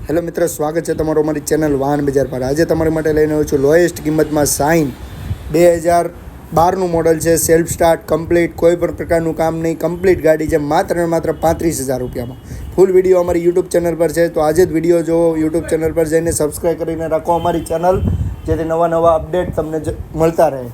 Hello મિત્ર, સ્વાગત છે તમારું અમારી ચેનલ વાહન બજાર પર. આજે તમારી માટે લઈને આવ્યો છું લોએસ્ટ કિંમતમાં શાઇન 2012નું મોડલ છે. સેલ્ફ સ્ટાર્ટ, કમ્પ્લીટ, કોઈ પણ પ્રકારનું કામ નહીં, કમ્પ્લીટ ગાડી છે. માત્ર ને માત્ર 35,000 રૂપિયામાં. ફૂલ વિડીયો અમારી યુટ્યુબ ચેનલ પર છે, તો આજે જ વિડીયો જોવો. યુટ્યુબ ચેનલ પર જઈને સબસ્ક્રાઈબ કરીને રાખો અમારી ચેનલ, જેથી નવા અપડેટ તમને મળતા રહે.